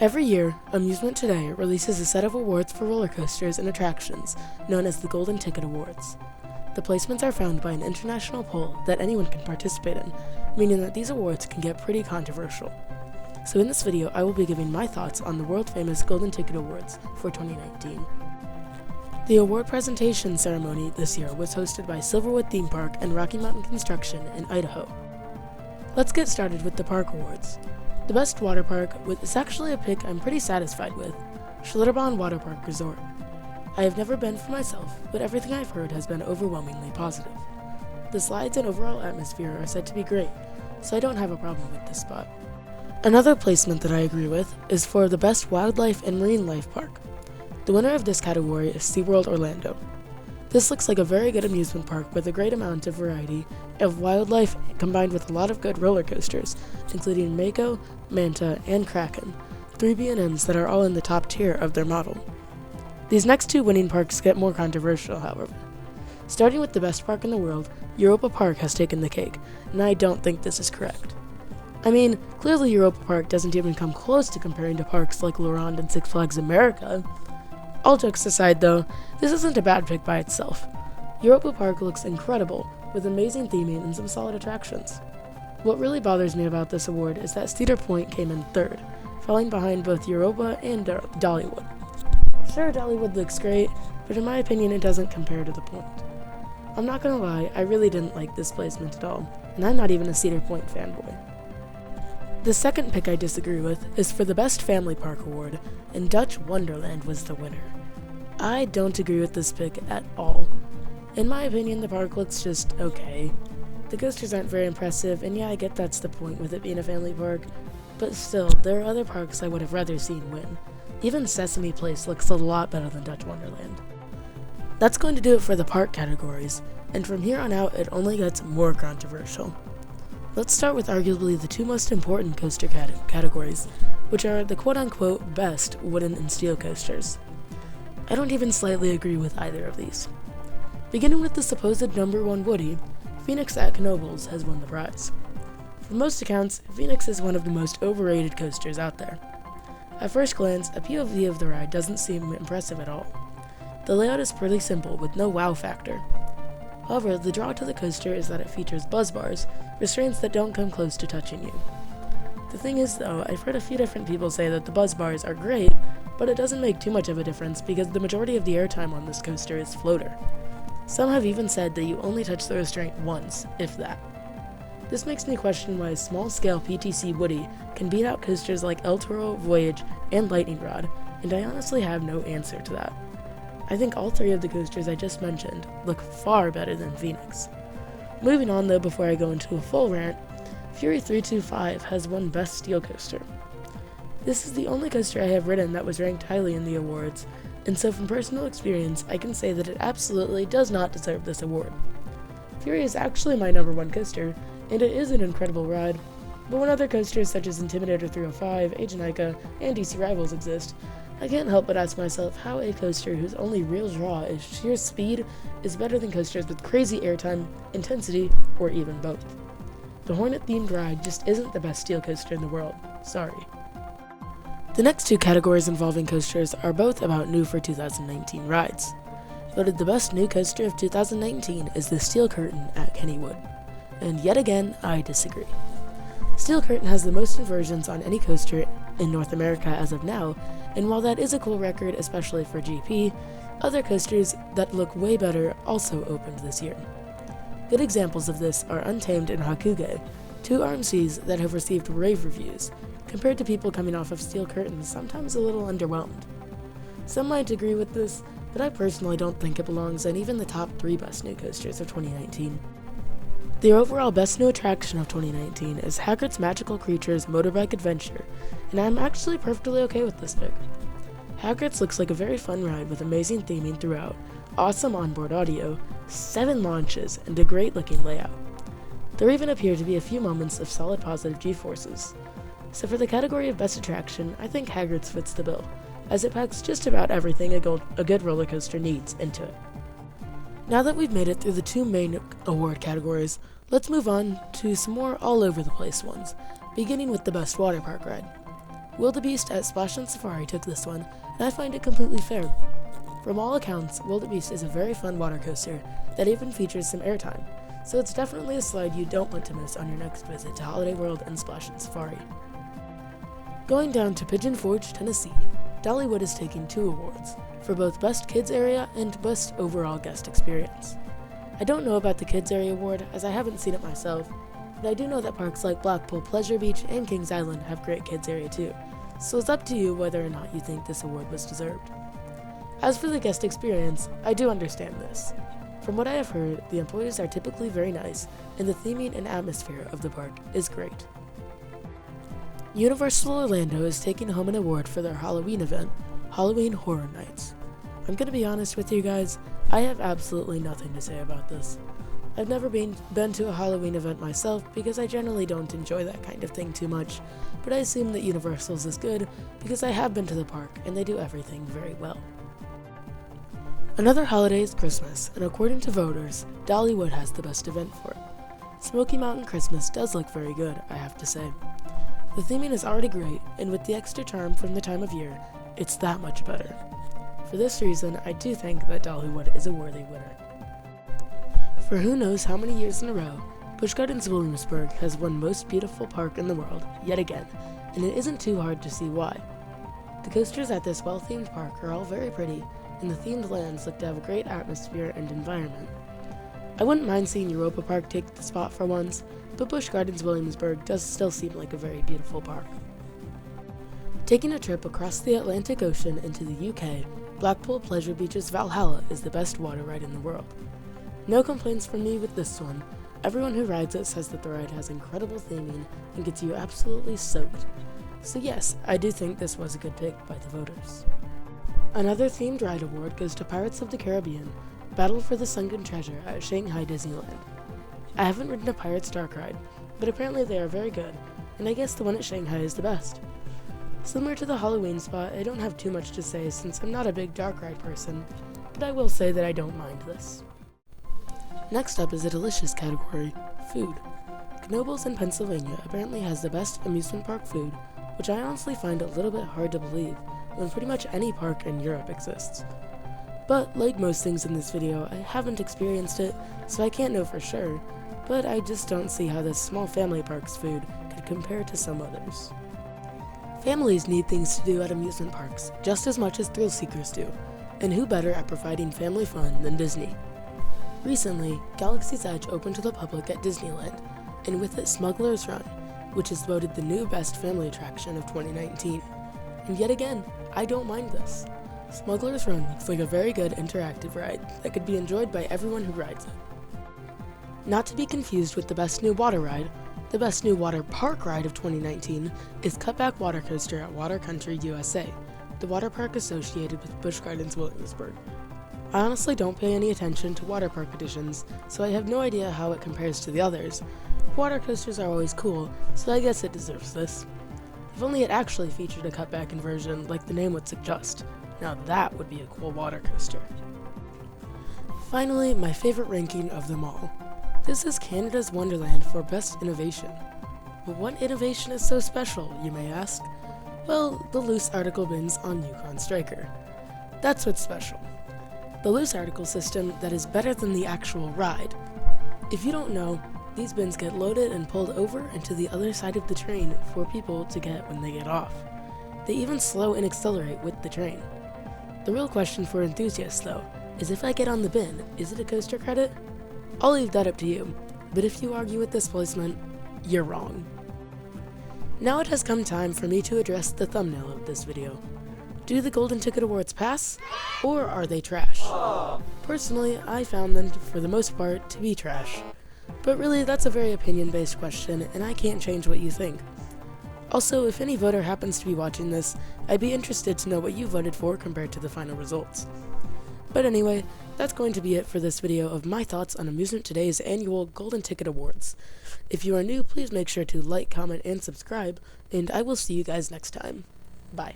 Every year, Amusement Today releases a set of awards for roller coasters and attractions known as the Golden Ticket Awards. The placements are found by an international poll that anyone can participate in, meaning that these awards can get pretty controversial. So in this video, I will be giving my thoughts on the world-famous Golden Ticket Awards for 2019. The award presentation ceremony this year was hosted by Silverwood Theme Park and Rocky Mountain Construction in Idaho. Let's get started with the park awards. The best water park is actually a pick I'm pretty satisfied with, Schlitterbahn Water Park Resort. I have never been for myself, but everything I've heard has been overwhelmingly positive. The slides and overall atmosphere are said to be great, so I don't have a problem with this spot. Another placement that I agree with is for the best wildlife and marine life park. The winner of this category is SeaWorld Orlando. This looks like a very good amusement park with a great amount of variety of wildlife combined with a lot of good roller coasters, including Mako, Manta, and Kraken, 3 B&Ms that are all in the top tier of their model. These next two winning parks get more controversial, however. Starting with the best park in the world, Europa Park has taken the cake, and I don't think this is correct. I mean, clearly Europa Park doesn't even come close to comparing to parks like Lorand and Six Flags America. All jokes aside though, this isn't a bad pick by itself. Europa Park looks incredible, with amazing theming and some solid attractions. What really bothers me about this award is that Cedar Point came in third, falling behind both Europa and Dollywood. Sure, Dollywood looks great, but in my opinion it doesn't compare to the Point. I'm not gonna lie, I really didn't like this placement at all, and I'm not even a Cedar Point fanboy. The second pick I disagree with is for the Best Family Park Award, and Dutch Wonderland was the winner. I don't agree with this pick at all. In my opinion, the park looks just okay. The coasters aren't very impressive, and yeah, I get that's the point with it being a family park, but still, there are other parks I would have rather seen win. Even Sesame Place looks a lot better than Dutch Wonderland. That's going to do it for the park categories, and from here on out, it only gets more controversial. Let's start with arguably the two most important coaster categories, which are the quote-unquote best wooden and steel coasters. I don't even slightly agree with either of these. Beginning with the supposed number one Woody, Phoenix at Knoebels has won the prize. From most accounts, Phoenix is one of the most overrated coasters out there. At first glance, a POV of the ride doesn't seem impressive at all. The layout is pretty simple with no wow factor. However, the draw to the coaster is that it features buzz bars, restraints that don't come close to touching you. The thing is though, I've heard a few different people say that the buzz bars are great, but it doesn't make too much of a difference because the majority of the airtime on this coaster is floater. Some have even said that you only touch the restraint once, if that. This makes me question why a small-scale PTC Woody can beat out coasters like El Toro, Voyage, and Lightning Rod, and I honestly have no answer to that. I think all three of the coasters I just mentioned look far better than Phoenix. Moving on though, before I go into a full rant, Fury 325 has won Best Steel Coaster. This is the only coaster I have ridden that was ranked highly in the awards, and so from personal experience, I can say that it absolutely does not deserve this award. Fury is actually my number one coaster, and it is an incredible ride, but when other coasters such as Intimidator 305, Age of Nyka, and DC Rivals exist, I can't help but ask myself how a coaster whose only real draw is sheer speed is better than coasters with crazy airtime, intensity, or even both. The Hornet-themed ride just isn't the best steel coaster in the world, sorry. The next two categories involving coasters are both about new for 2019 rides. Voted the best new coaster of 2019 is the Steel Curtain at Kennywood, and yet again, I disagree. Steel Curtain has the most inversions on any coaster in North America as of now, and while that is a cool record, especially for GP, other coasters that look way better also opened this year. Good examples of this are Untamed and Hakuge, two RMCs that have received rave reviews, compared to people coming off of Steel Curtains sometimes a little underwhelmed. Some might agree with this, but I personally don't think it belongs in even the top 3 best new coasters of 2019. The overall best new attraction of 2019 is Hagrid's Magical Creatures Motorbike Adventure, and I'm actually perfectly okay with this pick. Hagrid's looks like a very fun ride with amazing theming throughout, awesome onboard audio, 7 launches, and a great looking layout. There even appear to be a few moments of solid positive G-forces. So for the category of best attraction, I think Hagrid's fits the bill, as it packs just about everything a good roller coaster needs into it. Now that we've made it through the two main award categories, let's move on to some more all over the place ones, beginning with the best water park ride. Wildebeest at Splash and Safari took this one, and I find it completely fair. From all accounts, Wildebeest is a very fun water coaster that even features some airtime, so it's definitely a slide you don't want to miss on your next visit to Holiday World and Splash and Safari. Going down to Pigeon Forge, Tennessee, Dollywood is taking 2 awards, for both Best Kids Area and Best Overall Guest Experience. I don't know about the Kids Area award, as I haven't seen it myself, but I do know that parks like Blackpool Pleasure Beach and Kings Island have great kids area too, so it's up to you whether or not you think this award was deserved. As for the guest experience, I do understand this. From what I have heard, the employees are typically very nice, and the theming and atmosphere of the park is great. Universal Orlando is taking home an award for their Halloween event, Halloween Horror Nights. I'm gonna be honest with you guys, I have absolutely nothing to say about this. I've never been to a Halloween event myself because I generally don't enjoy that kind of thing too much, but I assume that Universal's is good because I have been to the park and they do everything very well. Another holiday is Christmas, and according to voters, Dollywood has the best event for it. Smoky Mountain Christmas does look very good, I have to say. The theming is already great, and with the extra charm from the time of year, it's that much better. For this reason, I do think that Dollywood is a worthy winner. For who knows how many years in a row, Busch Gardens Williamsburg has won Most Beautiful Park in the World, yet again, and it isn't too hard to see why. The coasters at this well-themed park are all very pretty, and the themed lands look to have a great atmosphere and environment. I wouldn't mind seeing Europa Park take the spot for once, but Busch Gardens Williamsburg does still seem like a very beautiful park. Taking a trip across the Atlantic Ocean into the UK, Blackpool Pleasure Beach's Valhalla is the best water ride in the world. No complaints from me with this one. Everyone who rides it says that the ride has incredible theming and gets you absolutely soaked. So yes, I do think this was a good pick by the voters. Another themed ride award goes to Pirates of the Caribbean, Battle for the Sunken Treasure at Shanghai Disneyland. I haven't ridden a Pirates Dark ride, but apparently they are very good, and I guess the one at Shanghai is the best. Similar to the Halloween spot, I don't have too much to say since I'm not a big dark ride person, but I will say that I don't mind this. Next up is a delicious category, food. Knoebels in Pennsylvania apparently has the best amusement park food, which I honestly find a little bit hard to believe when pretty much any park in Europe exists. But like most things in this video, I haven't experienced it, so I can't know for sure, but I just don't see how this small family park's food could compare to some others. Families need things to do at amusement parks just as much as thrill seekers do, and who better at providing family fun than Disney? Recently, Galaxy's Edge opened to the public at Disneyland, and with it Smuggler's Run, which is voted the new best family attraction of 2019. And yet again, I don't mind this. Smuggler's Run looks like a very good interactive ride that could be enjoyed by everyone who rides it. Not to be confused with the best new water ride, the best new water park ride of 2019 is Cutback Water Coaster at Water Country USA, the water park associated with Busch Gardens Williamsburg. I honestly don't pay any attention to water park editions, so I have no idea how it compares to the others. Water coasters are always cool, so I guess it deserves this. If only it actually featured a cutback inversion like the name would suggest. Now that would be a cool water coaster. Finally, my favorite ranking of them all. This is Canada's Wonderland for Best Innovation. But what innovation is so special, you may ask? Well, the loose article bins on Yukon Striker. That's what's special. The loose article system that is better than the actual ride. If you don't know, these bins get loaded and pulled over and to the other side of the train for people to get when they get off. They even slow and accelerate with the train. The real question for enthusiasts, though, is if I get on the bin, is it a coaster credit? I'll leave that up to you, but if you argue with this placement, you're wrong. Now it has come time for me to address the thumbnail of this video. Do the Golden Ticket Awards pass, or are they trash? Personally, I found them, for the most part, to be trash. But really, that's a very opinion-based question, and I can't change what you think. Also, if any voter happens to be watching this, I'd be interested to know what you voted for compared to the final results. But anyway, that's going to be it for this video of my thoughts on Amusement Today's annual Golden Ticket Awards. If you are new, please make sure to like, comment, and subscribe, and I will see you guys next time. Bye.